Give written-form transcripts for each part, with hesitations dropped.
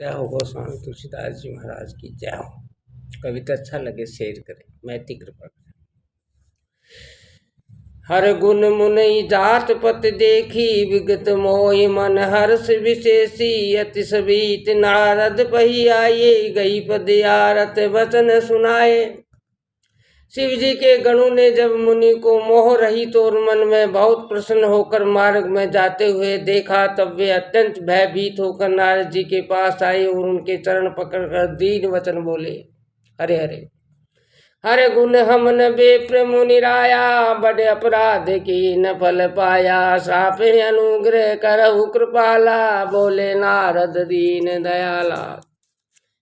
जय हो गोस्वामी तुलसीदास जी महाराज की जय हो। कविता अच्छा लगे शेयर करें, मैती कृपा करें। हर गुण मुनि जात पत देखी विगत मोहि मन हर्ष विशेषी अति सबीत नारद पही आये गई पदयारत वचन सुनाए। शिव जी के गणों ने जब मुनि को मोह रहित और मन में बहुत प्रसन्न होकर मार्ग में जाते हुए देखा, तब वे अत्यंत भयभीत होकर नारद जी के पास आए और उनके चरण पकड़कर दीन वचन बोले। हरे हरे हरे गुण हमन बेप्र मुनिराया, बड़े अपराध की न फल पाया, सापे अनुग्रह करहु कृपाला, बोले नारद दीन दयाला।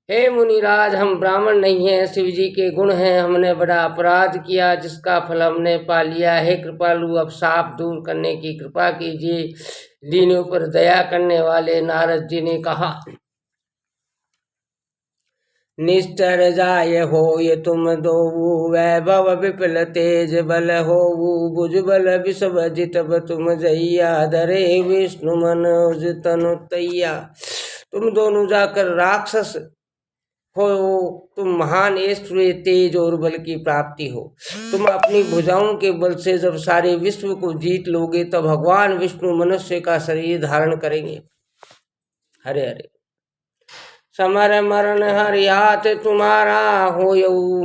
हे मुनिराज, हम ब्राह्मण नहीं हैं, शिव जी के गुण हैं। हमने बड़ा अपराध किया जिसका फल हमने पा लिया है। कृपालु, अब साप दूर करने की कृपा कीजिए। दीनों पर दया करने वाले नारद जी ने कहा, निष्ठर जाय हो ये तुम दो, वैभव विपुल तेज बल हो, भुजबल विषभ जितब तुम जैया, धरे विष्णु मनोज तनु तैया। तुम दोनों जाकर राक्षस हो, तुम महान ऐश्वर्य तेज और बल की प्राप्ति हो। तुम अपनी भुजाओं के बल से जब सारे विश्व को जीत लोगे, तब भगवान विष्णु मनुष्य का शरीर धारण करेंगे। हरे हरे समर मरण हरि हाथ तुम्हारा, हो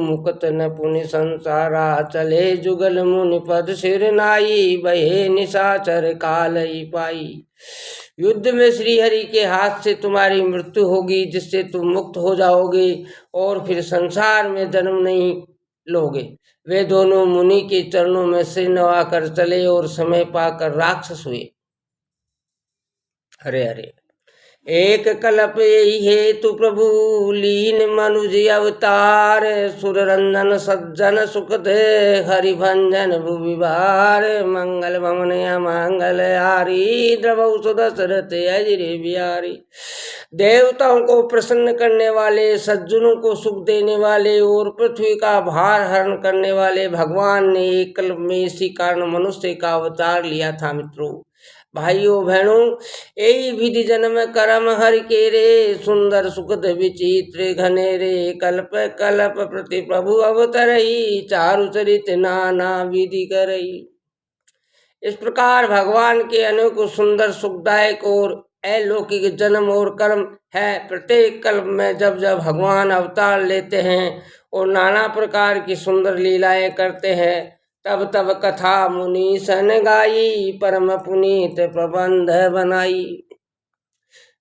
मुकुत न पुण्य संसारा, चले जुगल मुनि पद सिर नाई, बहे निशाचर काल ही पाई। युद्ध में श्री हरि के हाथ से तुम्हारी मृत्यु होगी, जिससे तुम मुक्त हो जाओगे और फिर संसार में जन्म नहीं लोगे। वे दोनों मुनि के चरणों में सिर नवाकर चले और समय पाकर राक्षस हुए। हरे हरे एक कल्प यही हेतु प्रभु लीन मनुज अवतार, सुर रंजन सज्जन सुख दे हरिभंजन भुविवार, मंगल भवन मंगल हारी, द्रवौ सुदशरथ अजरे बिहारी। देवताओं को प्रसन्न करने वाले, सज्जनों को सुख देने वाले और पृथ्वी का भार हरण करने वाले भगवान ने एक कल्प में इसी कारण मनुष्य का अवतार लिया था। मित्रों, भाइयों बहनों, यही विधि जन्म कर्म हरि के रे, सुंदर सुखद विचित्र घनेरे, कल्प कल्प प्रति प्रभु अवतरई, चारु चरित नाना विधि करई। इस प्रकार भगवान के अनेक सुंदर सुखदायक और अलौकिक जन्म और कर्म है। प्रत्येक कल्प में जब जब भगवान अवतार लेते हैं और नाना प्रकार की सुंदर लीलाएं करते हैं, तब तब कथा मुनि सन गाई, परम पुनीत प्रबंध बनाई।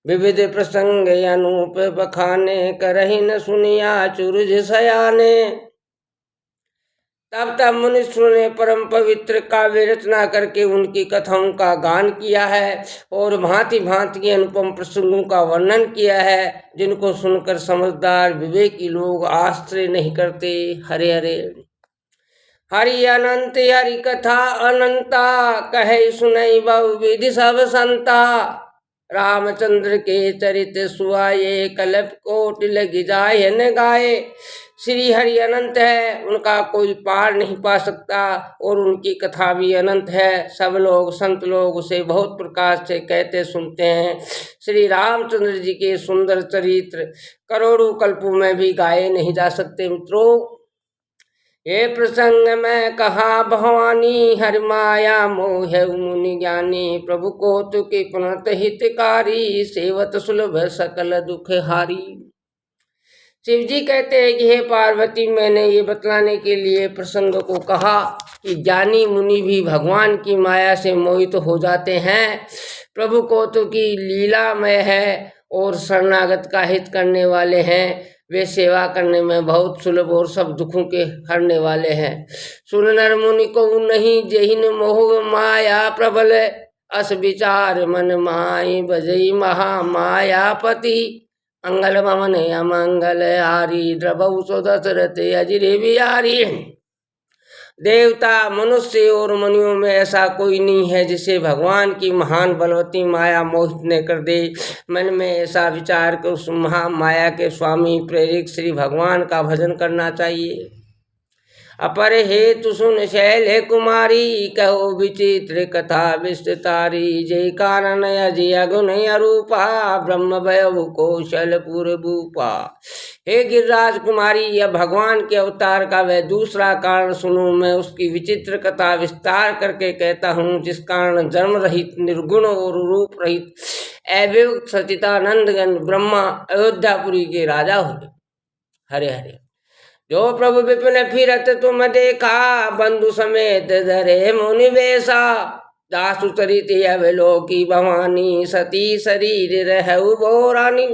विविध प्रसंग अनूप बखाने, करहि न सुनिया चुरुज सयाने। तब तब मुनिषों ने परम पवित्र काव्य रचना करके उनकी कथाओं का गान किया है और भांति भांति के अनुपम प्रसंगों का वर्णन किया है, जिनको सुनकर समझदार विवेकी लोग आश्चर्य नहीं करते। हरे हरे हरि अनंत हरि कथा अनंता, कहे सुनई बहुविधि सब संता। रामचंद्र के चरित सुहाए, कल्प कोटि लग जाए न गाए। श्री हरि अनंत है, उनका कोई पार नहीं पा सकता और उनकी कथा भी अनंत है। सब लोग संत लोग उसे बहुत प्रकार से कहते सुनते हैं। श्री रामचंद्र जी के सुंदर चरित्र करोड़ों कल्पों में भी गाए नहीं जा सकते। मित्रों, ये प्रसंग में कहा भवानी, हरि माया मोह मुनि ज्ञानी, प्रभु को तुके पुनत हितकारी, सेवत सुलभ सकल दुख हारी। शिव जी कहते हैं कि हे पार्वती, मैंने ये बतलाने के लिए प्रसंग को कहा कि ज्ञानी मुनि भी भगवान की माया से मोहित हो जाते हैं। प्रभु को तो की लीलामय है और शरणागत का हित करने वाले हैं। वे सेवा करने में बहुत सुलभ और सब दुखों के हरने वाले हैं। सुन नर मुनि को नहीं, जहिन मोह माया प्रबल, अस विचार मन माई बजई महामायापति। मंगल भवन अमंगल हारी, द्रवौ सुदशरथ अजरे बिहारी। देवता मनुष्य और मुनियों में ऐसा कोई नहीं है जिसे भगवान की महान बलवती माया मोहित न कर दे। मन में ऐसा विचार कर उस महामाया के स्वामी प्रेरित श्री भगवान का भजन करना चाहिए। अपर हेतु सुन शैल कुमारी, कहो विचित्र कथा विस्तृतारी। जय कारण अजय गुण अरूपा, ब्रह्म भयउ कौशलपुर भूपा। हे गिरिराज कुमारी, यह भगवान के अवतार का वह दूसरा कारण सुनो। मैं उसकी विचित्र कथा विस्तार करके कहता हूँ, जिस कारण जन्म रहित निर्गुण और रूप रहित अव्यक्त सचिदानंद ब्रह्मा अयोध्यापुरी के राजा हुए। हरे हरे। जो प्रभु विपिन फिरत तुम देखा, बंधु समेत धरे मुनि वेशा। दासु चरित अवलोकी भवानी, सती शरीर रहु बो रानी।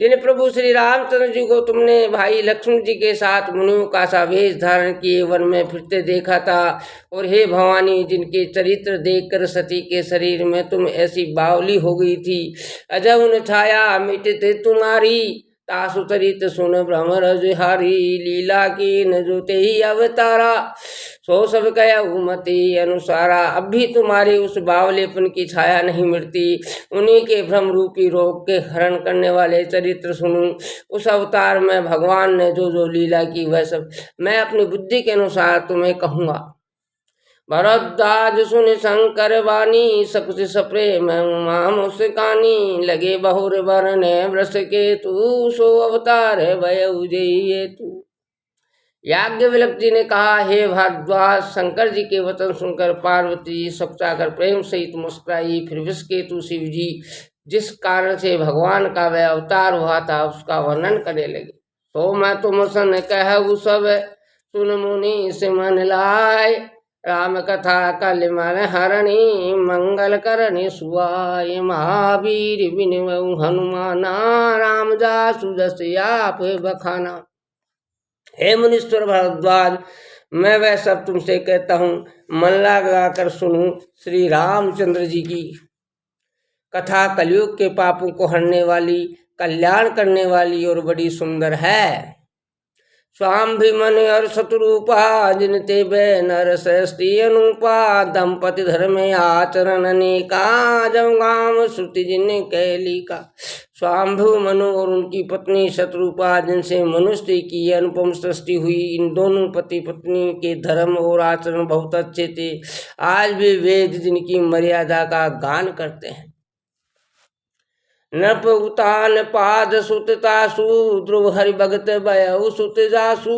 जिन प्रभु श्री रामचंद्र जी को तुमने भाई लक्ष्मण जी के साथ मुनियों का सा वेश धारण किए वन में फिरते देखा था, और हे भवानी, जिनके चरित्र देखकर सती के शरीर में तुम ऐसी बावली हो गई थी। अजब छाया मिटते तुम्हारी, तासु चरित सुन भ्रमर जुहारी। लीला की न जोते ही अवतारा, सो सब कया उमति अनुसारा। अब भी तुम्हारे उस बावलेपन की छाया नहीं मिटती। उन्हीं के भ्रम रूपी रोग के हरण करने वाले चरित्र सुनूं। उस अवतार में भगवान ने जो जो लीला की वह सब मैं अपनी बुद्धि के अनुसार तुम्हें कहूँगा। भरद्वाज सुन शंकर वाणी, सकुच सप्रेम उमा मुस्कानी। लगे बहुर बरने वृष के तू, सो अवतार भयउ जय तू। याज्ञवल्क्य जी ने कहा, हे भारद्वाज, शंकर जी के वचन सुनकर पार्वती जी सकुचाकर प्रेम सहित मुस्कुराई। फिर विषकेतु शिव जी जिस कारण से भगवान का वह अवतार हुआ था उसका वर्णन करने लगे। तो मैं तुम सन कहूँ सब, सुन मुनि से मन लाय। राम कथा कलिमल हरणी, मंगल करणी सुआय। महावीर बिनवउ हनुमाना, राम जासु जस आप बखाना। हे मुनीश्वर भरद्वाज, मैं वह सब तुमसे कहता हूँ, मन लगा कर सुनो। श्री रामचंद्र जी की कथा कलयुग के पापों को हरने वाली, कल्याण करने वाली और बड़ी सुंदर है। स्वाभिमन और शत्रुपा, जिन ते नर सृष्टि अनुपा। दंपति धर्म आचरण अनेका, जब गाम श्रुति जिन कैली का। स्वाम्भु मनु और उनकी पत्नी शत्रुपा, जिनसे मनुष्य की अनुपम सृष्टि हुई। इन दोनों पति पत्नी के धर्म और आचरण बहुत अच्छे थे। आज भी वेद जिनकी मर्यादा का गान करते हैं। नृप उतान पाद सुततासु, ध्रुव हरि भगत भयउ सुत जासु।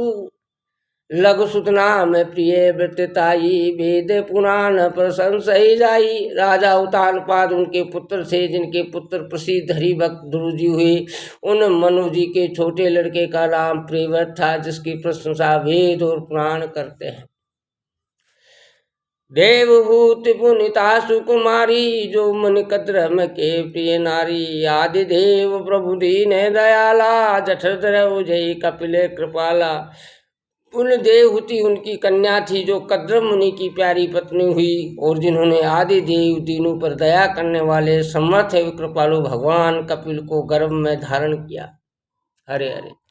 लघु सुत नाम प्रिय वृत्ताई, वेद पुराण प्रशंसई जाई। राजा उतान पाद उनके पुत्र थे, जिनके पुत्र प्रसिद्ध हरिभक्त ध्रुव जी हुए। उन मनु जी के छोटे लड़के का नाम प्रियव्रत था, जिसकी प्रशंसा वेद और पुराण करते हैं। देवभूत पुनिता सुकुमारी, जो मन कद्रम के प्रिय नारी। आदि देव प्रभु दीन दयाला, जठर जय कपिल कृपाला। उन देवहूति उनकी कन्या थी, जो कद्रम मुनि की प्यारी पत्नी हुई, और जिन्होंने आदि देव तीनों पर दया करने वाले समर्थ एवं कृपालु भगवान कपिल को गर्भ में धारण किया। हरे हरे।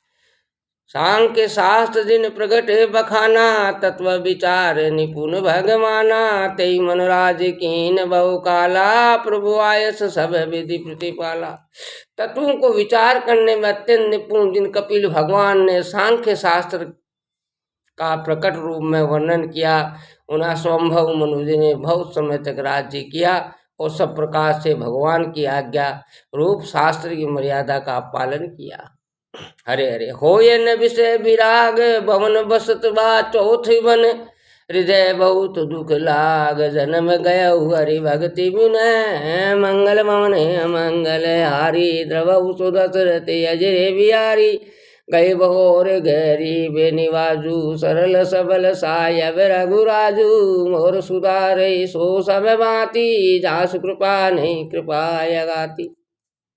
सांख्य शास्त्र जिन प्रगट बखाना, तत्व विचार निपुण भगवाना। तेई मनराज कीन बहु काला, प्रभु आयस सब विधि प्रतिपाला। तत्वों को विचार करने में अत्यंत निपुण जिन कपिल भगवान ने सांख्य शास्त्र का प्रकट रूप में वर्णन किया, उन्हें स्वयंभव मनु जी ने बहुत समय तक राज्य किया और सब प्रकार से भगवान की आज्ञा रूप शास्त्र की मर्यादा का पालन किया। हरे हरे। होयन विषय विराग, भवन बसत बा चौथ बन। हृदय बहुत दुख लाग, जन्म गय हरि भक्ति बिन। मंगल ममन मंगल हारी, द्रव सुदशरथ अजय बिहारी। गए बहोर गहरी बेनिवाजू, सरल सबल सायब रघुराजू। मोर सुधारे सो सब बाती, जासु कृपा नहीं कृपा यगाती।